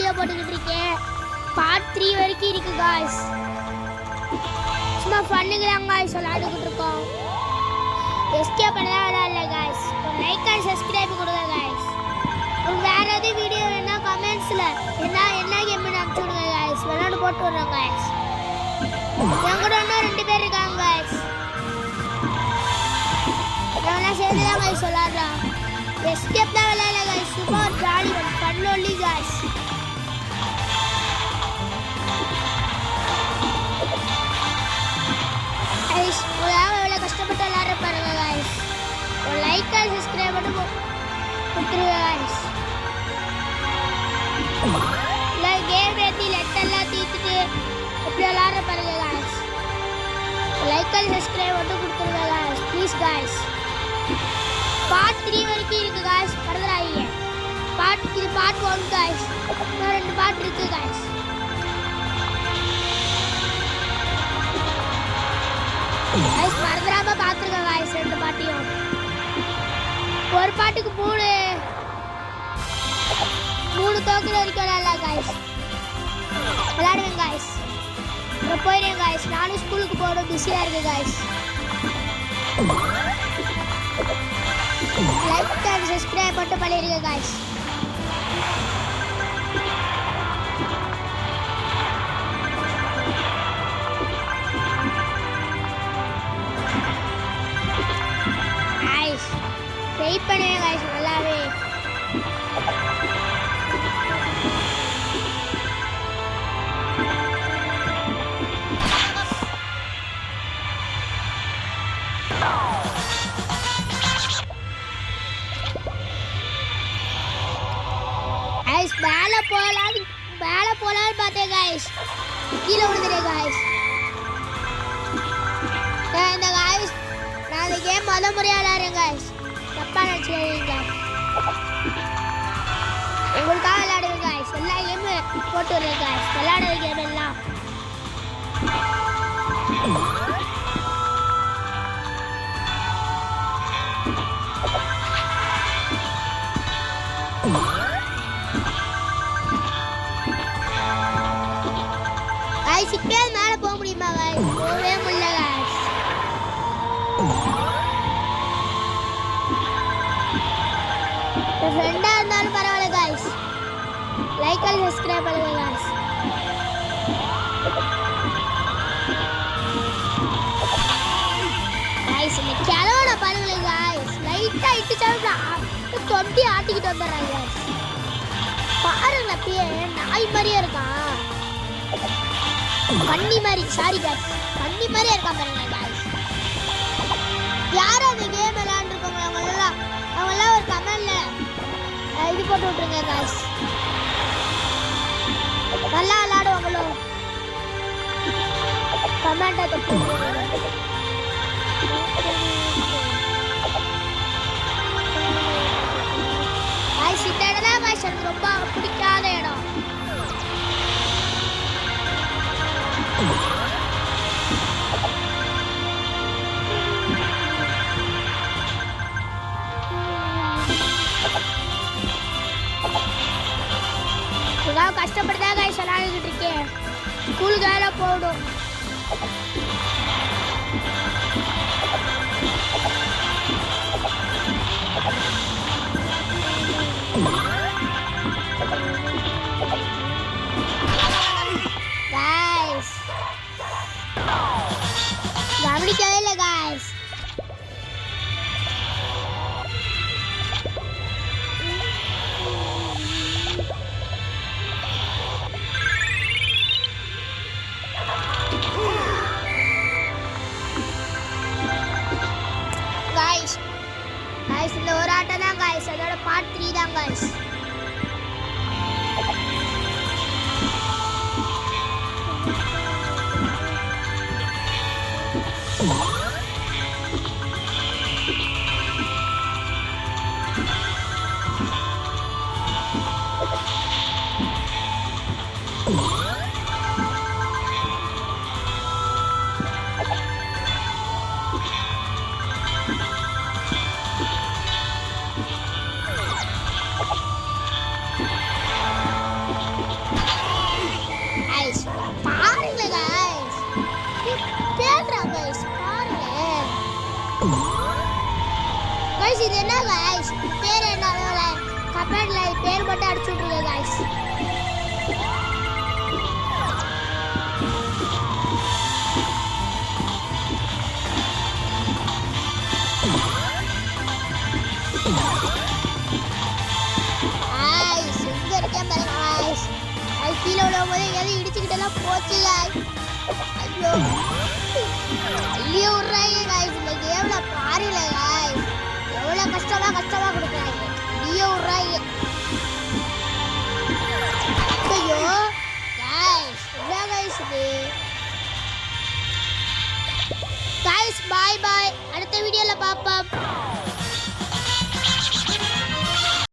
Video போட்டுக்கிட்டு இருக்கேன். Part 3 வரைக்கும் இருக்கு गाइस. சும்மா ஃபன்னுக்கு தான் गाइस விளையாடிட்டு இருக்கோம். எஸ்கேப் பண்ணலாம் இல்ல गाइस. ஒரு லைக் அண்ட் சப்ஸ்கிரைப் கொடுங்க गाइस. வேற ஏதாவது வீடியோ வேணா கமெண்ட்ஸ்ல என்ன கேம்னு அனுப்பிச்சு விடுங்க गाइस. விளையாட போட்டு வரோம் गाइस. என் கூட இன்னும் 2 பேர் இருக்காங்க गाइस. நான் சேர்ந்து தான் गाइस விளையாடுறோம். எஸ்கேப் தான் விளையாடல guys. Super jolly fun only guys. Guys எவ்வளவு கஷ்டப்பட்டு விளையாடுற பாருங்க गाइस. ஒரு லைக் அண்ட் சப்ஸ்கிரைப் மட்டும் கொடுத்துருங்க गाइस. இல்ல கேம் ஏத்தி லெட்டர்லாம் தீத்துட்டு எப்படி விளையாடுற பாருங்க गाइस. லைக் அண்ட் சப்ஸ்கிரைப் மட்டும் கொடுத்துருங்க गाइस ப்ளீஸ் गाइस. பார்ட் 3 வரைக்கும் இருக்கு गाइस. மறந்துடாதீங்க. இது பார்ட் 1 गाइस. இன்னும் 2 பார்ட் இருக்கு गाइस. गाइस மறந்துடாம பாத்துருங்க गाइस 2 பார்ட்டியும். ஒரு பாட்டுக்கு 3 தோக்குல வரைக்கும் விளையாடலாம் गाइस. விளையாடுவேன் गाइस. நான் போயிடுறேன் गाइस. நானும் ஸ்கூலுக்கு போகணும், பிஸியா இருக்கு गाइस. லைக் அண்ட் சப்ஸ்கிரைப் மட்டும் பண்ணிருங்க गाइस. गाइस ட்ரை பண்ணுங்க गाइस நல்லாவே. गाइस மேல போலான்னு பார்த்தேன் गाइस. கீழே விழுந்துட்டேன் गाइस. நான் இந்த கேம் முறையா விளையாடுறேன் गाइस. தப்பா நினைச்சுக்காதீங்க. உங்களுக்காக விளையாடுவேன் गाइस. எல்லா கேமும் போட்டு வரேன் गाइस. விளையாடுற கேம் எல்லாம் गाइस. இப்பவே மேல போக முடியுமா गाइस? போவே முடியல गाइस. ஃப்ரெண்டா இருந்தாலும் பரவாயில்ல गाइस. லைக் அண்ட் சப்ஸ்கிரைப் பண்ணுங்க गाइस. गाइस இந்த கேலோட பாருங்களே गाइस. லைட்டா இட்டுச்சாலும் தொட்டி ஆட்டிக்கிட்டு வந்துடுறாங்க गाइस. பாருங்க அப்படியே நாய் மாதிரியே இருக்கான். பன்னி மாதிரி சாரி गाइस. பன்னி மாதிரியே இருக்கான் பாருங்க गाइस. யாரும் அந்த கேம் விளையாண்டுருக்கோங்க அவங்கெல்லாம் ஒரு கமெண்ட்ல இது போட்டு விட்டுருங்க गाइस. நல்லா விளையாடுவாங்களோ கமெண்ட்டை தொட்டு गाइस. இந்த இடம் தான் गाइस எனக்கு ரொம்ப பிடிக்காத இடம். கஷ்டப்பட்டு தான் गाइस விளையாடிட்டு இருக்கேன். ஸ்கூலுக்கு வேற போகணும். गाइस கவனிக்கவே இல்லை गाइस. இது என்ன गाइस பேர் என்னல கமெண்ட்ல பேர் மட்டும் அடிச்சு விட்டுருங்க गाइस गाइस இங்க இருக்கே பாருங்க गाइस அது கீழ விழும்போது எதை இடிச்சிட்டலாம் போச்சு गाइस ஐயோ ஐயோ உரையே गाइस இந்த கேம்ல பாருல गाइस எவ்வளவு கஷ்டமா கொடுக்கறாங்க ஐயோ உரையே ஐயோ गाइस என்ன गाइस இது गाइस பை பை அடுத்த வீடியோல பாப்போம்